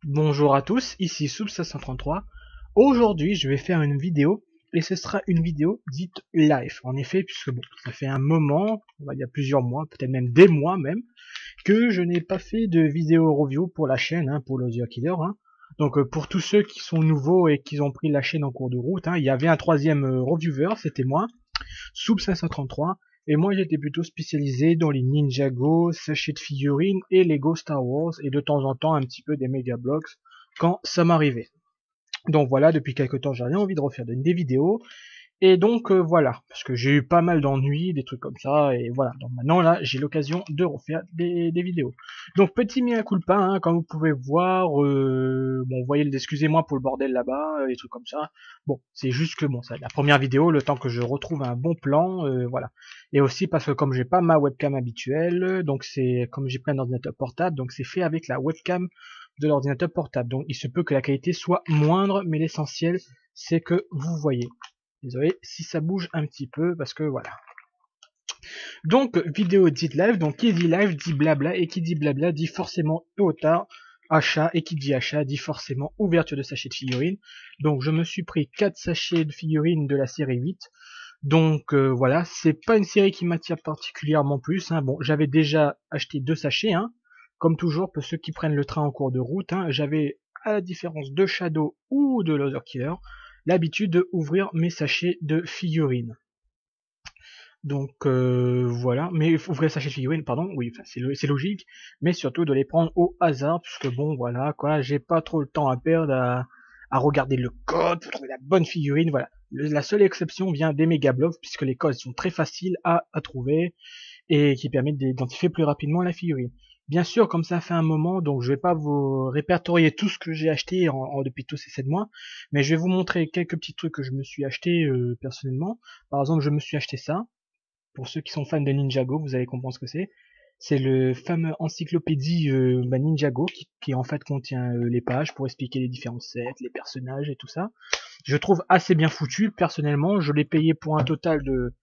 Bonjour à tous, ici Soup533. Aujourd'hui, je vais faire une vidéo et ce sera une vidéo dite live. En effet, puisque bon, ça fait un moment, il y a plusieurs mois, peut-être même des mois même, que je n'ai pas fait de vidéo review pour la chaîne, pour le The Killer. Donc pour tous ceux qui sont nouveaux et qui ont pris la chaîne en cours de route, il y avait un troisième reviewer, c'était moi, Soup533. Et moi j'étais plutôt spécialisé dans les Ninjago, sachets de figurines et Lego Star Wars et de temps en temps un petit peu des Mega Bloks quand ça m'arrivait. Donc voilà, depuis quelques temps j'avais envie de refaire des vidéos. Et donc voilà, parce que j'ai eu pas mal d'ennuis, des trucs comme ça, et voilà. Donc maintenant là, j'ai l'occasion de refaire des vidéos. Donc petit mea culpa, comme vous pouvez voir, bon, vous voyez, excusez-moi pour le bordel là-bas, des trucs comme ça. Bon, c'est juste que bon, c'est la première vidéo, le temps que je retrouve un bon plan, voilà. Et aussi parce que comme j'ai pas ma webcam habituelle, donc c'est comme j'ai pris un ordinateur portable, donc c'est fait avec la webcam de l'ordinateur portable. Donc il se peut que la qualité soit moindre, mais l'essentiel c'est que vous voyez. Désolé si ça bouge un petit peu parce que voilà. Donc vidéo dit live, donc qui dit live dit blabla et qui dit blabla dit forcément tôt ou tard achat et qui dit achat dit forcément ouverture de sachets de figurines. Donc je me suis pris 4 sachets de figurines de la série 8. Donc voilà, c'est pas une série qui m'attire particulièrement plus. Bon, j'avais déjà acheté 2 sachets, comme toujours pour ceux qui prennent le train en cours de route. J'avais, à la différence de Shadow ou de Loser Killer, l'habitude d'ouvrir mes sachets de figurines. Donc voilà, mais ouvrir sachet de figurines, pardon, oui, c'est logique, mais surtout de les prendre au hasard, puisque bon, voilà, quoi, j'ai pas trop le temps à perdre à regarder le code pour trouver la bonne figurine, voilà. La seule exception vient des Mega Bloks, puisque les codes sont très faciles à trouver, et qui permettent d'identifier plus rapidement la figurine. Bien sûr, comme ça fait un moment, donc je vais pas vous répertorier tout ce que j'ai acheté depuis tous ces 7 mois, mais je vais vous montrer quelques petits trucs que je me suis acheté personnellement. Par exemple, je me suis acheté ça. Pour ceux qui sont fans de Ninjago, vous allez comprendre ce que c'est. C'est le fameux encyclopédie Ninjago qui en fait contient les pages pour expliquer les différents sets, les personnages et tout ça. Je trouve assez bien foutu. Personnellement, je l'ai payé pour un total de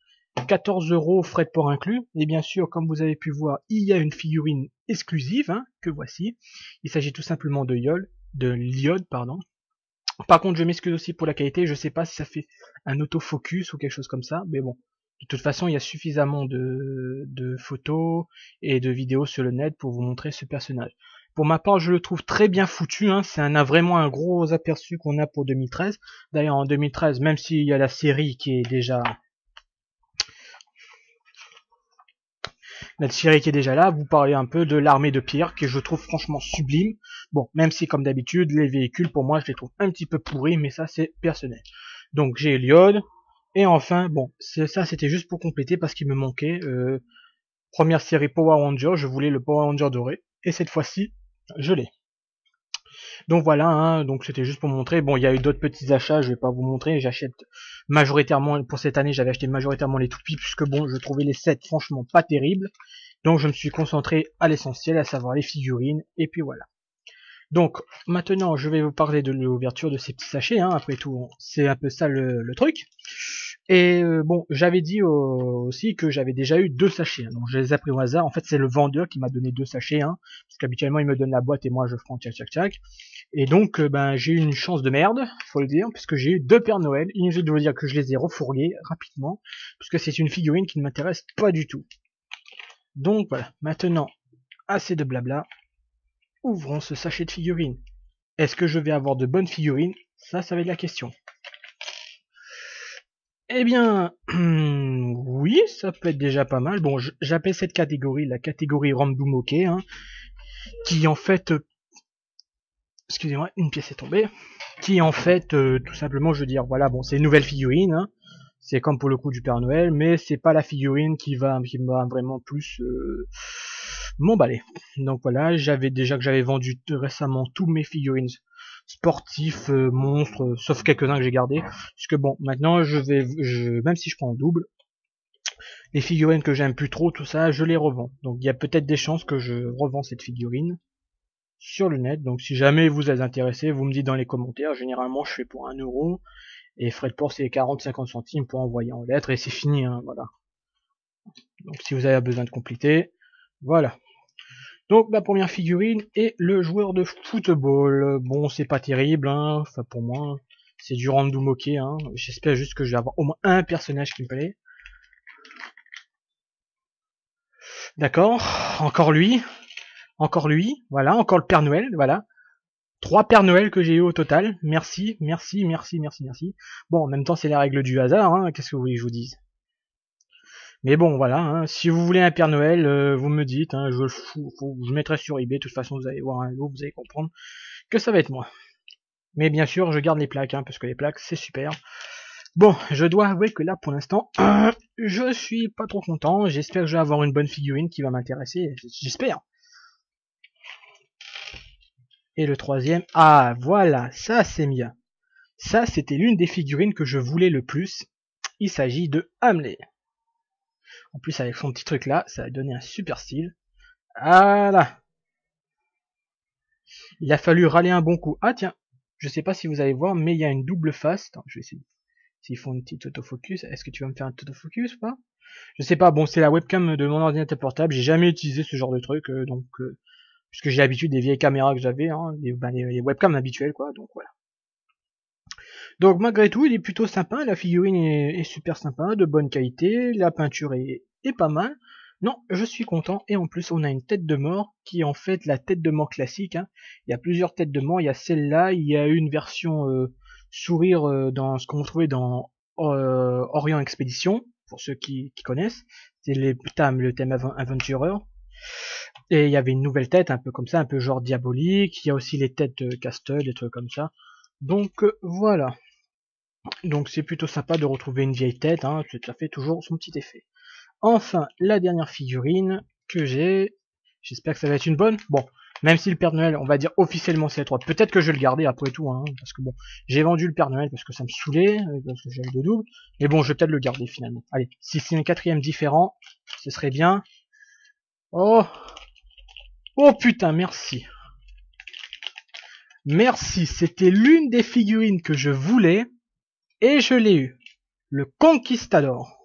14 euros frais de port inclus. Et bien sûr, comme vous avez pu voir, il y a une figurine exclusive que voici. Il s'agit tout simplement de Lyode, pardon. Par contre, je m'excuse aussi pour la qualité. Je sais pas si ça fait un autofocus ou quelque chose comme ça, mais bon. De toute façon, il y a suffisamment de photos et de vidéos sur le net pour vous montrer ce personnage. Pour ma part, je le trouve très bien foutu. C'est vraiment un gros aperçu qu'on a pour 2013. D'ailleurs, en 2013, même s'il y a la série qui est déjà là, vous parlez un peu de l'armée de pierre que je trouve franchement sublime. Bon, même si comme d'habitude, les véhicules pour moi je les trouve un petit peu pourris, mais ça c'est personnel. Donc j'ai Eliod, et enfin, bon, ça c'était juste pour compléter parce qu'il me manquait. Première série Power Ranger, je voulais le Power Ranger doré, et cette fois-ci, je l'ai. Donc voilà, donc c'était juste pour montrer. Bon, il y a eu d'autres petits achats, je vais pas vous montrer. J'achète majoritairement, pour cette année, j'avais acheté majoritairement les toupies, puisque bon, je trouvais les sets franchement pas terribles. Donc je me suis concentré à l'essentiel, à savoir les figurines, et puis voilà. Donc maintenant, je vais vous parler de l'ouverture de ces petits sachets, après tout, c'est un peu ça le truc. Et bon, j'avais dit aussi que j'avais déjà eu 2 sachets, donc je les ai pris au hasard. En fait, c'est le vendeur qui m'a donné 2 sachets, parce qu'habituellement il me donne la boîte et moi je prends tchac tchac tchac. Et donc, ben j'ai eu une chance de merde, faut le dire, puisque j'ai eu 2 Pères Noël. Inutile de vous dire que je les ai refourgués rapidement, puisque c'est une figurine qui ne m'intéresse pas du tout. Donc voilà, maintenant, assez de blabla, ouvrons ce sachet de figurines. Est-ce que je vais avoir de bonnes figurines? Ça va être la question. Eh bien, oui, ça peut être déjà pas mal. Bon, j'appelle cette catégorie la catégorie random moqué, qui en fait, excusez-moi, une pièce est tombée, qui en fait, tout simplement, je veux dire, voilà, bon, c'est une nouvelle figurine, c'est comme pour le coup du Père Noël, mais c'est pas la figurine qui va vraiment plus m'emballer. Donc voilà, j'avais vendu récemment tous mes figurines sportifs, monstres, sauf quelques-uns que j'ai gardés. Puisque bon, maintenant même si je prends en double, les figurines que j'aime plus trop, tout ça, je les revends. Donc il y a peut-être des chances que je revends cette figurine sur le net. Donc si jamais vous êtes intéressé, vous me dites dans les commentaires. Généralement, je fais pour 1 euro. Et frais de port, c'est 40-50 centimes pour envoyer en lettres. Et c'est fini, voilà. Donc si vous avez besoin de compléter, voilà. Donc la première figurine est le joueur de football. Bon, c'est pas terrible, hein. Enfin pour moi, c'est du random ok. Hein. J'espère juste que je vais avoir au moins un personnage qui me plaît. D'accord, encore lui, voilà, encore le Père Noël, voilà. 3 Pères Noël que j'ai eu au total. Merci, merci, merci, merci, merci. Bon, en même temps, c'est les règles du hasard, hein. Qu'est-ce que vous voulez que je vous dise? Mais bon, voilà, hein. Si vous voulez un Père Noël, vous me dites, hein, je mettrai sur eBay. De toute façon, vous allez voir un lot, vous allez comprendre que ça va être moi. Mais bien sûr, je garde les plaques, hein, parce que les plaques, c'est super. Bon, je dois avouer que là, pour l'instant, je suis pas trop content. J'espère que je vais avoir une bonne figurine qui va m'intéresser. J'espère. Et le troisième, ah voilà, ça c'est bien. Ça, c'était l'une des figurines que je voulais le plus. Il s'agit de Hamlet. En plus, avec son petit truc là, ça a donné un super style. Voilà. Il a fallu râler un bon coup. Ah tiens, je sais pas si vous allez voir, mais il y a une double face. Attends, je vais essayer. S'ils font une petite autofocus, est-ce que tu vas me faire un autofocus ou pas? Je sais pas, bon, c'est la webcam de mon ordinateur portable. J'ai jamais utilisé ce genre de truc, puisque j'ai l'habitude des vieilles caméras que j'avais, hein, les webcams habituelles, quoi, donc voilà. Donc malgré tout, il est plutôt sympa, la figurine est super sympa, de bonne qualité, la peinture est pas mal. Non, je suis content, et en plus on a une tête de mort, qui est en fait la tête de mort classique. Hein. Il y a plusieurs têtes de mort, il y a celle-là, il y a une version sourire dans ce qu'on trouvait dans Orient Expédition, pour ceux qui connaissent. C'est le thème Aventurer. Et il y avait une nouvelle tête, un peu comme ça, un peu genre diabolique. Il y a aussi les têtes Castle, des trucs comme ça. Donc voilà. Donc c'est plutôt sympa de retrouver une vieille tête, hein, ça fait toujours son petit effet. Enfin, la dernière figurine que j'ai, j'espère que ça va être une bonne. Bon, même si le Père Noël, on va dire officiellement c'est la 3, peut-être que je vais le garder après tout, hein, parce que bon, j'ai vendu le Père Noël parce que ça me saoulait, parce que j'avais le double, mais bon, je vais peut-être le garder finalement. Allez, si c'est un quatrième différent, ce serait bien. Oh, oh putain, merci. Merci, c'était l'une des figurines que je voulais, et je l'ai eu. Le Conquistador.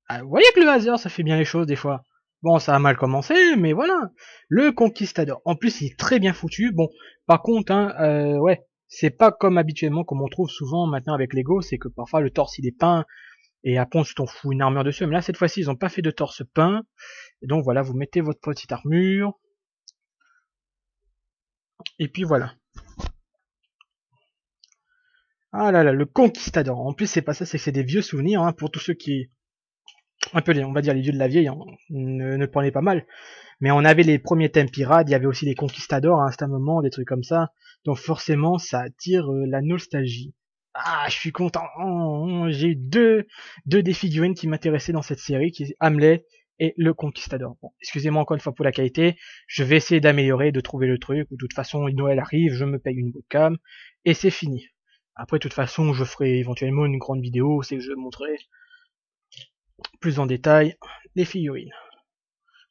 Ah, vous voyez que le hasard, ça fait bien les choses des fois. Bon, ça a mal commencé, mais voilà. Le Conquistador. En plus, il est très bien foutu. Bon, par contre, hein, ouais, c'est pas comme habituellement, comme on trouve souvent maintenant avec Lego, c'est que parfois le torse il est peint et après on se fout une armure dessus. Mais là, cette fois-ci, ils ont pas fait de torse peint. Et donc voilà, vous mettez votre petite armure. Et puis voilà. Ah là là, le Conquistador. En plus, c'est pas ça, c'est que c'est des vieux souvenirs, hein, pour tous ceux qui, un peu, on va dire les vieux de la vieille, hein, ne prenaient pas mal. Mais on avait les premiers thèmes pirates, il y avait aussi les conquistadors à un certain moment, des trucs comme ça. Donc forcément, ça attire la nostalgie. Ah, je suis content. J'ai eu deux des figurines qui m'intéressaient dans cette série, qui est Hamlet et le Conquistador. Bon, excusez-moi encore une fois pour la qualité. Je vais essayer d'améliorer, de trouver le truc. De toute façon, Noël arrive, je me paye une webcam et c'est fini. Après, de toute façon, je ferai éventuellement une grande vidéo, c'est que je montrerai plus en détail les figurines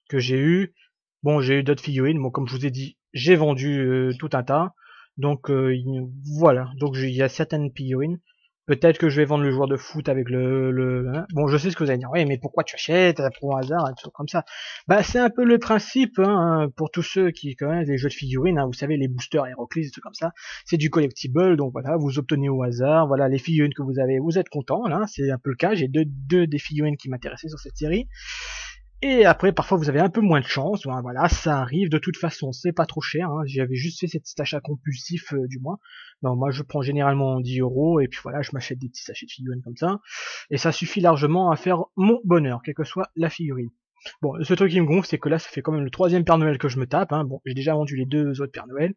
que j'ai eues. Bon, j'ai eu d'autres figurines. Bon, comme je vous ai dit, j'ai vendu tout un tas. Donc voilà. Donc il y a certaines figurines. Peut-être que je vais vendre le joueur de foot avec hein. Bon, je sais ce que vous allez dire. Oui, mais pourquoi tu achètes pour un hasard, un truc comme ça. Bah, c'est un peu le principe hein, pour tous ceux qui connaissent les jeux de figurines. Hein, vous savez, les boosters, Heroclix, des trucs comme ça. C'est du collectible. Donc voilà, vous obtenez au hasard. Voilà, les figurines que vous avez, vous êtes content. Là, c'est un peu le cas. J'ai deux des figurines qui m'intéressaient sur cette série. Et après, parfois, vous avez un peu moins de chance. Ben, voilà, ça arrive. De toute façon, c'est pas trop cher. Hein. J'avais juste fait cet petit achat compulsif du mois. Non, moi, je prends généralement 10 € et puis voilà, je m'achète des petits sachets de figurines comme ça. Et ça suffit largement à faire mon bonheur, quelle que soit la figurine. Bon, ce truc qui me gonfle, c'est que là, ça fait quand même le troisième Père Noël que je me tape. Hein. Bon, j'ai déjà vendu les deux autres Père Noël.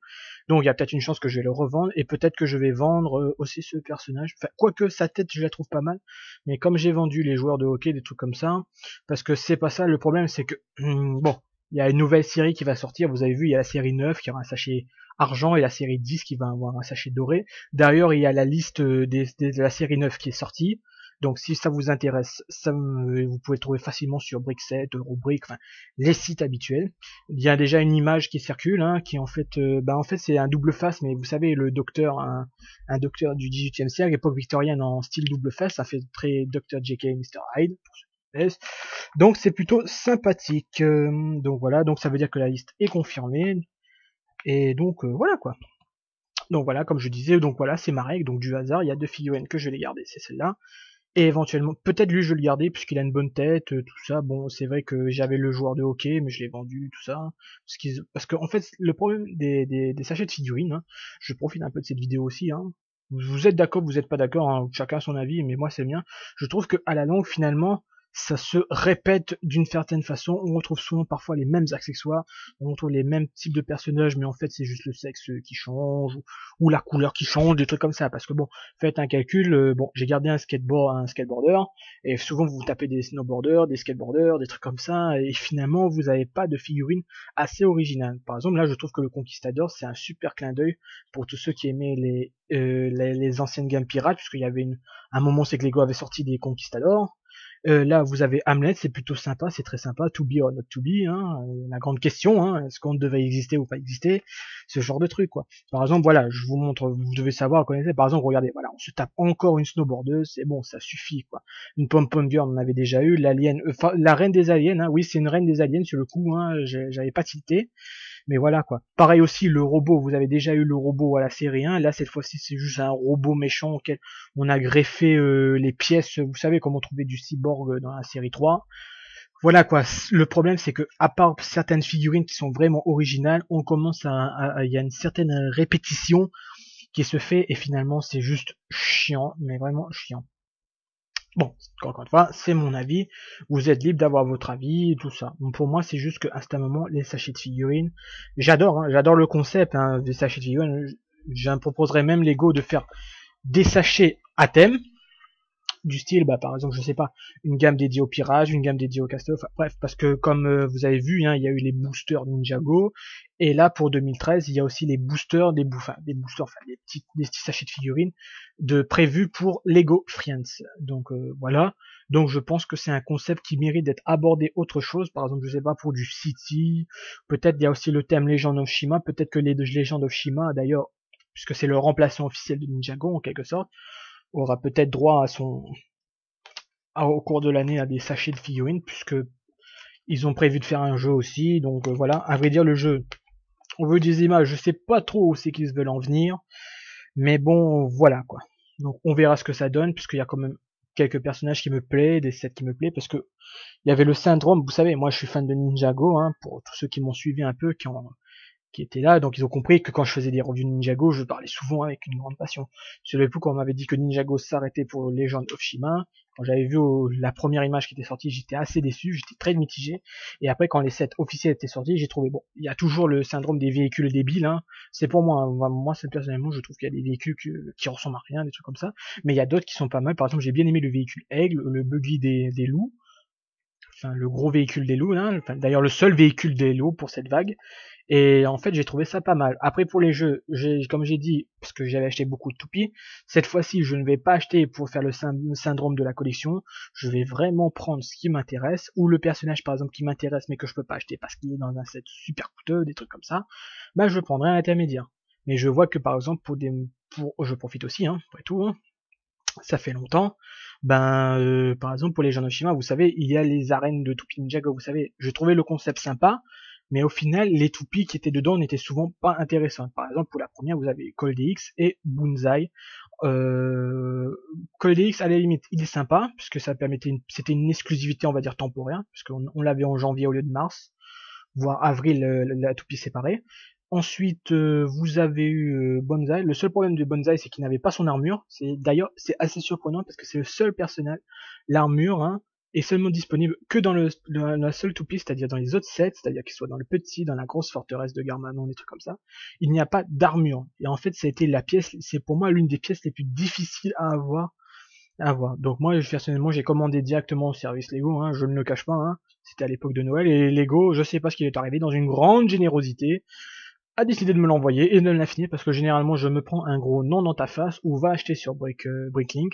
Donc, il y a peut-être une chance que je vais le revendre. Et peut-être que je vais vendre aussi ce personnage. Enfin, quoique sa tête, je la trouve pas mal. Mais comme j'ai vendu les joueurs de hockey, des trucs comme ça, parce que c'est pas ça, le problème, c'est que, bon, il y a une nouvelle série qui va sortir. Vous avez vu, il y a la série 9 qui aura un sachet argent et la série 10 qui va avoir un sachet doré. D'ailleurs, il y a la liste de la série 9 qui est sortie. Donc si ça vous intéresse, vous pouvez le trouver facilement sur Brickset, Eurobrick, enfin les sites habituels. Il y a déjà une image qui circule, hein, qui en fait, en fait c'est un double face, mais vous savez le docteur, un docteur du 18e siècle, époque victorienne en style double face, ça fait très Dr Jekyll et Mr Hyde. S. Donc c'est plutôt sympathique. Donc voilà, donc ça veut dire que la liste est confirmée. Et donc voilà quoi. Donc voilà, comme je disais, donc voilà, c'est ma règle, donc du hasard, il y a deux figurines que je vais les garder, c'est celle-là. Et éventuellement, peut-être lui je vais le garder puisqu'il a une bonne tête, tout ça. Bon, c'est vrai que j'avais le joueur de hockey, mais je l'ai vendu, tout ça. Parce que en fait, le problème des sachets de figurines, hein, je profite un peu de cette vidéo aussi, hein. Vous êtes d'accord, vous n'êtes pas d'accord, hein, chacun son avis, mais moi c'est bien. Je trouve que à la longue, finalement, ça se répète d'une certaine façon. On retrouve souvent parfois les mêmes accessoires, on retrouve les mêmes types de personnages, mais en fait c'est juste le sexe qui change, ou la couleur qui change, des trucs comme ça. Parce que bon, faites un calcul, bon, j'ai gardé un skateboarder, et souvent vous tapez des snowboarders, des skateboarders, des trucs comme ça, et finalement vous n'avez pas de figurines assez originales. Par exemple, là je trouve que le Conquistador c'est un super clin d'œil pour tous ceux qui aimaient les anciennes gammes pirates, puisqu'il y avait un moment c'est que Lego avait sorti des Conquistadors. Là, vous avez Hamlet, c'est plutôt sympa, c'est très sympa. To be or not to be, hein, la grande question, hein, est-ce qu'on devait exister ou pas exister, ce genre de truc, quoi. Par exemple, voilà, je vous montre, vous devez savoir, vous connaissez, par exemple, regardez, voilà, on se tape encore une snowboardeuse, c'est bon, ça suffit, quoi. Une pom-pom girl, on en avait déjà eu, l'alien, la reine des aliens, hein, oui, c'est une reine des aliens sur le coup, hein, j'avais pas tilté. Mais voilà quoi. Pareil aussi le robot, vous avez déjà eu le robot à la série 1, là cette fois-ci c'est juste un robot méchant auquel on a greffé les pièces, vous savez comme on trouvait du cyborg dans la série 3. Voilà quoi, le problème c'est que à part certaines figurines qui sont vraiment originales, on commence il y a une certaine répétition qui se fait et finalement c'est juste chiant, mais vraiment chiant. Bon, encore une fois, c'est mon avis. Vous êtes libre d'avoir votre avis et tout ça. Donc pour moi, c'est juste qu'à un moment, les sachets de figurines, j'adore, hein, j'adore le concept hein, des sachets de figurines. Je proposerais même Lego de faire des sachets à thème, du style, bah, par exemple, je sais pas, une gamme dédiée au pirage, une gamme dédiée au casteur, enfin, bref, parce que comme vous avez vu, hein, il y a eu les boosters Ninjago, et là pour 2013, il y a aussi les boosters des petits sachets de figurines prévus pour Lego Friends. Donc voilà, donc je pense que c'est un concept qui mérite d'être abordé autre chose, par exemple, je sais pas, pour du City, peut-être il y a aussi le thème Legend of Shima, peut-être que les Legend of Shima, d'ailleurs, puisque c'est le remplaçant officiel de Ninjago en quelque sorte, aura peut-être droit au cours de l'année à des sachets de figurines, puisque ils ont prévu de faire un jeu aussi, donc voilà. À vrai dire, le jeu, on veut des images, je sais pas trop où c'est qu'ils veulent en venir, mais bon, voilà quoi. Donc on verra ce que ça donne, puisqu'il y a quand même quelques personnages qui me plaisent, des sets qui me plaisent, parce que il y avait le syndrome, vous savez, moi je suis fan de Ninjago, hein, pour tous ceux qui m'ont suivi un peu, qui étaient là, donc ils ont compris que quand je faisais des reviews de Ninjago, je parlais souvent avec une grande passion. Je ne sais plus quand on m'avait dit que Ninjago s'arrêtait pour Legend of Shima. Quand j'avais vu la première image qui était sortie, j'étais assez déçu, j'étais très mitigé. Et après, quand les sets officiels étaient sortis, j'ai trouvé bon, il y a toujours le syndrome des véhicules débiles. Hein. C'est pour moi, hein. Moi, personnellement, je trouve qu'il y a des véhicules qui ressemblent à rien, des trucs comme ça. Mais il y a d'autres qui sont pas mal. Par exemple, j'ai bien aimé le véhicule Aigle, le buggy des loups. Enfin, le gros véhicule des loups, hein. Enfin, d'ailleurs le seul véhicule des loups pour cette vague. Et en fait, j'ai trouvé ça pas mal. Après, pour les jeux, comme j'ai dit, parce que j'avais acheté beaucoup de toupies, cette fois-ci, je ne vais pas acheter pour faire le syndrome de la collection. Je vais vraiment prendre ce qui m'intéresse, ou le personnage, par exemple, qui m'intéresse, mais que je peux pas acheter parce qu'il est dans un set super coûteux, des trucs comme ça. Bah, je prendrai un intermédiaire. Mais je vois que, par exemple, je profite aussi, hein, après tout, hein, ça fait longtemps. Ben, par exemple, pour les gens de Shima, vous savez, il y a les arènes de Toupie Ninjago, vous savez. Je trouvais le concept sympa, mais au final, les toupies qui étaient dedans n'étaient souvent pas intéressantes. Par exemple, pour la première, vous avez Cold X et Bunzai. Cold X, à la limite, il est sympa, puisque ça permettait c'était une exclusivité, on va dire, temporaire, puisqu'on l'avait en janvier au lieu de mars, voire avril, la toupie séparée. Ensuite, vous avez eu Bonzai. Le seul problème de Bonzai, c'est qu'il n'avait pas son armure. D'ailleurs, c'est assez surprenant parce que c'est le seul personnage. L'armure hein, est seulement disponible que dans la seule toupie, c'est-à-dire dans les autres sets, c'est-à-dire qu'il soit dans le petit, dans la grosse forteresse de Garmanon, des trucs comme ça. Il n'y a pas d'armure. Et en fait, ça a été c'est pour moi l'une des pièces les plus difficiles à avoir. Donc moi, personnellement, j'ai commandé directement au service Lego, hein, je ne le cache pas. Hein. C'était à l'époque de Noël et Lego, je sais pas ce qui est arrivé, dans une grande générosité a décidé de me l'envoyer et de l'infini parce que généralement je me prends un gros non dans ta face ou va acheter sur Bricklink.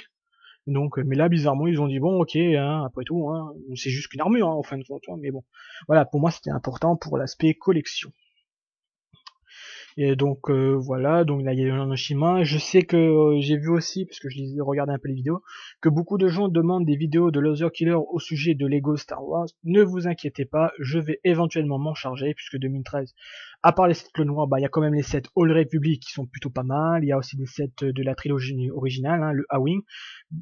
Donc, mais là bizarrement ils ont dit bon ok, hein, après tout, hein, c'est juste qu'une armure hein, en fin de compte, hein, mais bon, voilà pour moi c'était important pour l'aspect collection. Et donc voilà, donc là il y a eu Hiroshima. Je sais que j'ai vu aussi, parce que je regardais un peu les vidéos, que beaucoup de gens demandent des vidéos de Loser Killer au sujet de Lego Star Wars. Ne vous inquiétez pas, je vais éventuellement m'en charger, puisque 2013, à part les sets Clone Wars, bah il y a quand même les sets All Republic qui sont plutôt pas mal. Il y a aussi des sets de la trilogie originale, hein, le A-Wing.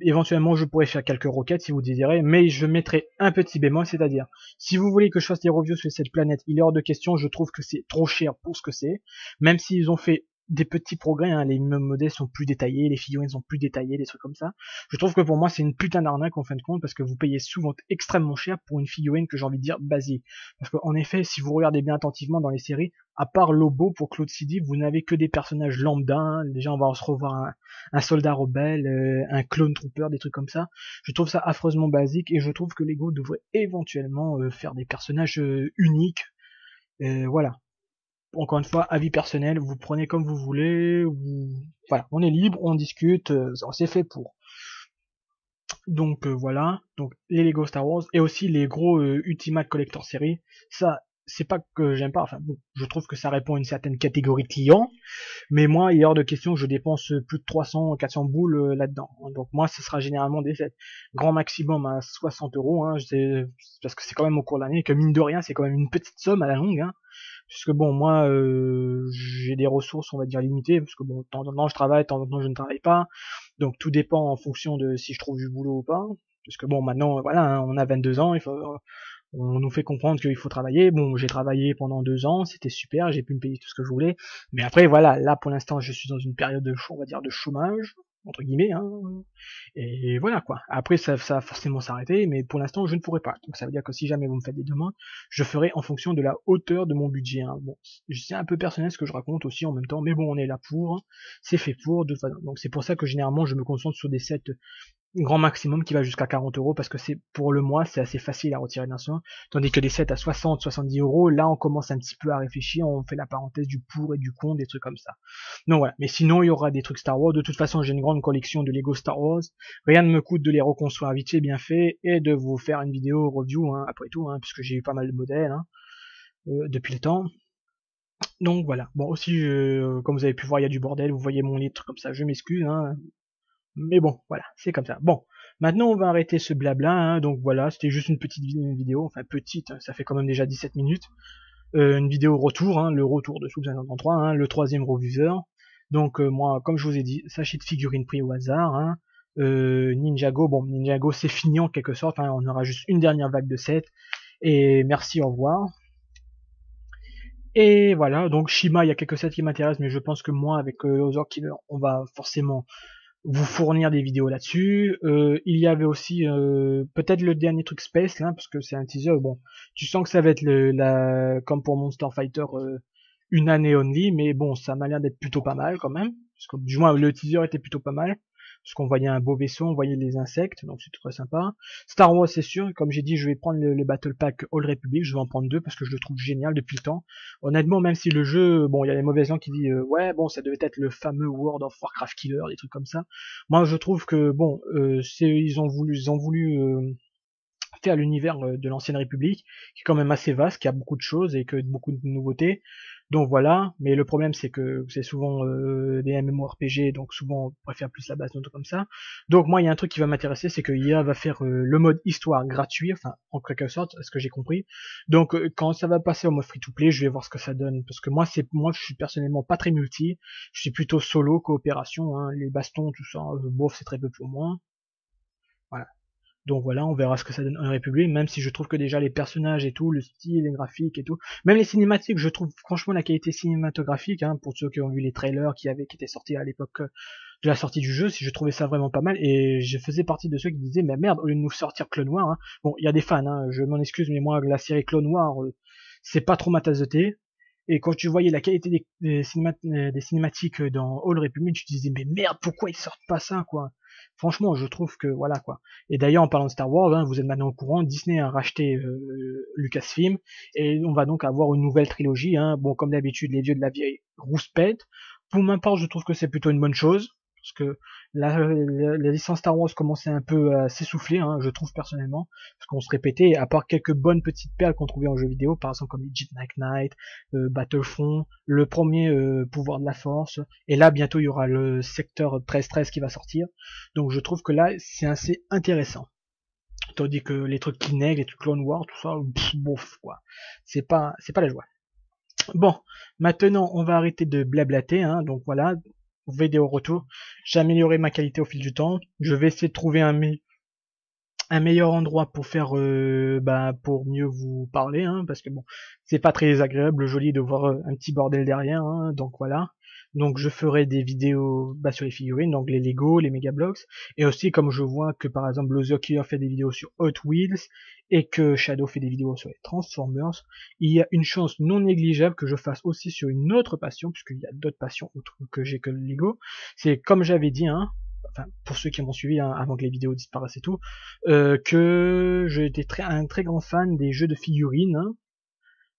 Éventuellement je pourrais faire quelques roquettes si vous désirez, mais je mettrai un petit bémol, c'est-à-dire si vous voulez que je fasse des reviews sur cette planète, il est hors de question, je trouve que c'est trop cher pour ce que c'est. Même s'ils ont fait des petits progrès, hein, les modèles sont plus détaillés, les figurines sont plus détaillées, des trucs comme ça. Je trouve que pour moi c'est une putain d'arnaque en fin de compte, parce que vous payez souvent extrêmement cher pour une figurine que j'ai envie de dire basique. Parce qu'en effet, si vous regardez bien attentivement dans les séries, à part Lobo pour Cloud City, vous n'avez que des personnages lambda, hein. Déjà on va se revoir un soldat rebelle, un clone trooper, des trucs comme ça. Je trouve ça affreusement basique, et je trouve que Lego devrait éventuellement faire des personnages uniques. Voilà, encore une fois, avis personnel, vous prenez comme vous voulez, voilà, on est libre, on discute, c'est fait pour. Donc voilà, donc les Lego Star Wars, et aussi les gros Ultimate Collector Series, ça, c'est pas que j'aime pas, enfin bon, je trouve que ça répond à une certaine catégorie de clients, mais moi, il est hors de question que je dépense plus de 300, 400 boules là-dedans. Donc moi, ce sera généralement des sets grand maximum à 60 euros, hein, parce que c'est quand même au cours de l'année, que mine de rien, c'est quand même une petite somme à la longue, hein. Puisque bon, moi, j'ai des ressources, on va dire, limitées, parce que bon, de temps en temps je travaille, de temps en temps je ne travaille pas, donc tout dépend en fonction de si je trouve du boulot ou pas. Parce que bon, maintenant, voilà, hein, on a 22 ans, on nous fait comprendre qu'il faut travailler. Bon, j'ai travaillé pendant 2 ans, c'était super, j'ai pu me payer tout ce que je voulais. Mais après, voilà, là pour l'instant, je suis dans une période de, on va dire, de chômage, entre guillemets, hein. Et voilà quoi. Après, ça va forcément s'arrêter, mais pour l'instant, je ne pourrai pas. Donc ça veut dire que si jamais vous me faites des demandes, je ferai en fonction de la hauteur de mon budget, hein. Bon, c'est un peu personnel ce que je raconte aussi en même temps, mais bon, on est là pour, hein. C'est fait pour, de toute façon. Donc c'est pour ça que généralement, je me concentre sur des sets grand maximum qui va jusqu'à 40 euros, parce que c'est pour le mois c'est assez facile à retirer d'un soin, tandis que les sets à 60-70 euros, là on commence un petit peu à réfléchir, on fait la parenthèse du pour et du contre, des trucs comme ça. Donc voilà, mais sinon il y aura des trucs Star Wars. De toute façon, j'ai une grande collection de Lego Star Wars, rien ne me coûte de les reconstruire vite fait bien fait et de vous faire une vidéo review, hein, après tout, hein, puisque j'ai eu pas mal de modèles, hein, depuis le temps. Donc voilà, bon aussi comme vous avez pu voir, il y a du bordel, vous voyez mon lit, truc comme ça, je m'excuse, hein. Mais bon, voilà, c'est comme ça. Bon, maintenant on va arrêter ce blabla, hein. Donc voilà, c'était juste une petite vidéo, enfin petite, hein, ça fait quand même déjà 17 minutes. Une vidéo retour, hein, le retour de Soup 533, hein, le troisième reviseur. Donc moi, comme je vous ai dit, sachet de figurines pris au hasard, hein. Ninjago, bon, Ninjago c'est fini en quelque sorte, hein, on aura juste une dernière vague de 7. Et merci, au revoir. Et voilà, donc Shima, il y a quelques sets qui m'intéressent, mais je pense que moi, avec Other Killer, on va forcément vous fournir des vidéos là-dessus. Il y avait aussi peut-être le dernier truc Space là, parce que c'est un teaser. Bon, tu sens que ça va être comme pour Monster Fighter, une année only, mais bon, ça m'a l'air d'être plutôt pas mal quand même, parce que du moins le teaser était plutôt pas mal, parce qu'on voyait un beau vaisseau, on voyait les insectes, donc c'était très sympa. Star Wars, c'est sûr, comme j'ai dit, je vais prendre le Battle Pack All Republic, je vais en prendre deux parce que je le trouve génial depuis le temps. Honnêtement, même si le jeu, bon, il y a les mauvaises gens qui disent ouais, bon, ça devait être le fameux World of Warcraft Killer, des trucs comme ça. Moi, je trouve que bon, ils ont voulu faire l'univers de l'ancienne République, qui est quand même assez vaste, qui a beaucoup de choses et que beaucoup de nouveautés. Donc voilà, mais le problème c'est que c'est souvent des MMORPG, donc souvent on préfère plus la base, note comme ça. Donc moi il y a un truc qui va m'intéresser, c'est que IA va faire le mode histoire gratuit, enfin en quelque sorte, ce que j'ai compris. Donc quand ça va passer au mode free to play, je vais voir ce que ça donne, parce que moi je suis personnellement pas très multi, je suis plutôt solo, coopération, hein, les bastons, tout ça, bof c'est très peu pour moi. Voilà. Donc voilà, on verra ce que ça donne en République, même si je trouve que déjà les personnages et tout, le style, les graphiques et tout, même les cinématiques, je trouve franchement la qualité cinématographique, hein, pour ceux qui ont vu les trailers qui étaient sortis à l'époque de la sortie du jeu, si je trouvais ça vraiment pas mal, et je faisais partie de ceux qui disaient, mais merde, au lieu de nous sortir Clone Noir, hein, bon, il y a des fans, hein, je m'en excuse, mais moi, la série Clone Noir, c'est pas trop ma tasse de thé, et quand tu voyais la qualité des cinématiques dans All Republic, tu te disais, mais merde, pourquoi ils sortent pas ça, quoi. Franchement, je trouve que, voilà, quoi. Et d'ailleurs, en parlant de Star Wars, hein, vous êtes maintenant au courant, Disney a racheté Lucasfilm, et on va donc avoir une nouvelle trilogie, hein. Bon, comme d'habitude, les dieux de la vieille rouspète. Pour ma part, je trouve que c'est plutôt une bonne chose, parce que La licence Star Wars commençait un peu à s'essouffler, hein, je trouve personnellement, parce qu'on se répétait, à part quelques bonnes petites perles qu'on trouvait en jeux vidéo, par exemple comme les Jedi Knight, Battlefront, le premier pouvoir de la Force, et là bientôt il y aura le secteur 13-13 qui va sortir, donc je trouve que là c'est assez intéressant. Tandis que les trucs Kinect, les trucs Clone Wars, tout ça, bof quoi, c'est pas la joie. Bon, maintenant on va arrêter de blablater, hein, donc voilà, vidéo retour. J'ai amélioré ma qualité au fil du temps. Je vais essayer de trouver un meilleur endroit pour faire, pour mieux vous parler, hein, parce que bon, c'est pas très agréable, joli de voir un petit bordel derrière, hein, donc voilà. Donc je ferai des vidéos sur les figurines, donc les Lego, les Megablocks, et aussi comme je vois que par exemple Loser Killer fait des vidéos sur Hot Wheels et que Shadow fait des vidéos sur les Transformers, il y a une chance non négligeable que je fasse aussi sur une autre passion, puisqu'il y a d'autres passions autres que j'ai que le Lego. C'est comme j'avais dit, hein, enfin pour ceux qui m'ont suivi hein, avant que les vidéos disparaissent et tout, que j'étais un très grand fan des jeux de figurines, hein.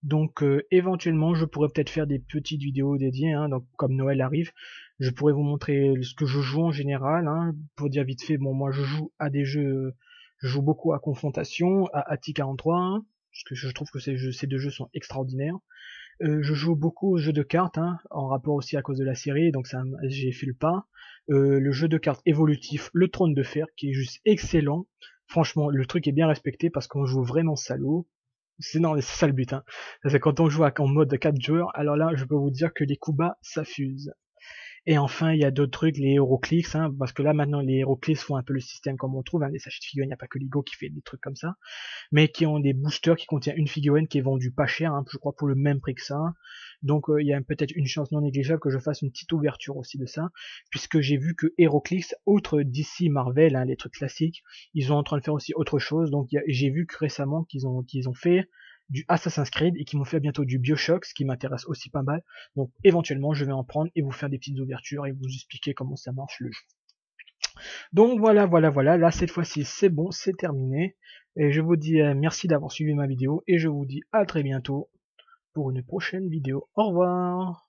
Donc éventuellement je pourrais peut-être faire des petites vidéos dédiées, hein, donc comme Noël arrive, je pourrais vous montrer ce que je joue en général, hein, pour dire vite fait, bon moi je joue à des jeux, je joue beaucoup à Confrontation, à AT43, hein, parce que je trouve que ces deux jeux sont extraordinaires. Je joue beaucoup aux jeux de cartes, hein, en rapport aussi à cause de la série, donc ça j'ai fait le pas. Le jeu de cartes évolutif, le Trône de Fer, qui est juste excellent. Franchement, le truc est bien respecté parce qu'on joue vraiment salaud. C'est non, c'est ça le but, hein. C'est quand on joue en mode 4 joueurs, alors là, je peux vous dire que les coups bas, ça fuse. Et enfin, il y a d'autres trucs, les HeroClix, hein, parce que là maintenant les HeroClix font un peu le système comme on trouve, hein, les sachets de figurines, il n'y a pas que Lego qui fait des trucs comme ça, mais qui ont des boosters qui contiennent une figurine qui est vendue pas cher, hein, je crois pour le même prix que ça. Donc il y a peut-être une chance non négligeable que je fasse une petite ouverture aussi de ça, puisque j'ai vu que HeroClix, outre DC, Marvel, hein, les trucs classiques, ils sont en train de faire aussi autre chose. Donc j'ai vu que récemment qu'ils ont fait du Assassin's Creed et qu'ils m'ont fait bientôt du BioShock, ce qui m'intéresse aussi pas mal. Donc éventuellement je vais en prendre et vous faire des petites ouvertures et vous expliquer comment ça marche le jeu. Donc voilà, là cette fois-ci c'est bon, c'est terminé. Et je vous dis merci d'avoir suivi ma vidéo et je vous dis à très bientôt pour une prochaine vidéo. Au revoir.